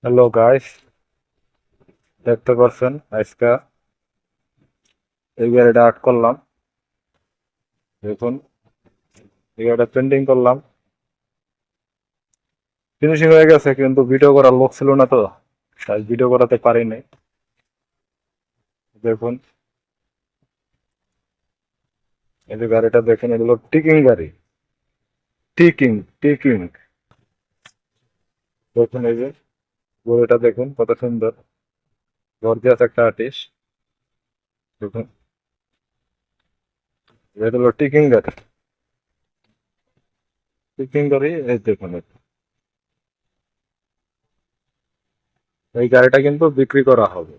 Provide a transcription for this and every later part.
Hello guys, দেখতে পাচ্ছেন আজকে এই গাড়িটা আর্ট করলাম। দেখুন, এই গাড়িটা পেন্টিং করলাম, ফিনিশিং হয়ে গেছে, কিন্তু ভিডিও করার লোক ছিল না, তো তাই ভিডিও করাতে পারিনি। দেখুন, এই যে গাড়িটা দেখেন, এগুলো টিকিং গাড়ি। টিকিং টিকিং দেখুন, এই যে গরুটা দেখুন কত সুন্দর, গর্জিয়াস একটা আর্টিস্ট। দেখুন, এটা হলো টিকিং গাড়ি। টিকিং গাড়ি, এই দেখুন, এই গাড়িটা কিন্তু বিক্রি করা হবে।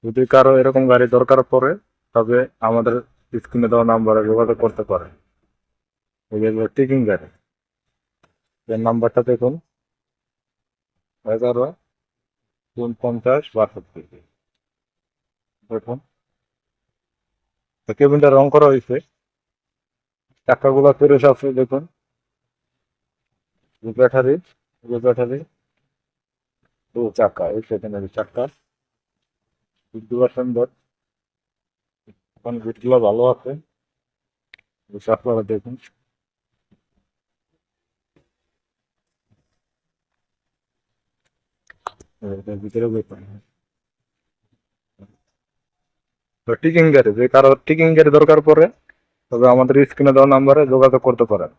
যদি কারো এরকম গাড়ি দরকার পড়ে, তবে আমাদের স্ক্রিনে দেওয়া নাম্বারে যোগাযোগ করতে পারেন। এই যে টিকিং গাড়ি, এর নাম্বারটা দেখুন, 11 49 62। দেখুন, তো কেবিনটা রং করা হয়েছে, চাকাগুলো ফ্রেশ আছে। দেখুন, যে ব্যাটারি, যে ব্যাটারি, ও চাকা, এই সেকেন্ডারি চাকা, বিদ্যুৎ সুন্দর। এখন বিটগুলো ভালো আছে, এই চাকাগুলো দেখুন। এটার ভিতরে দেখুন, তো টিকিং গাড়ি, যে কারো টিকিং গাড়ি দরকার পড়ে, তবে আমাদের স্ক্রিনে দেওয়া নাম্বারে যোগাযোগ করতে পারেন।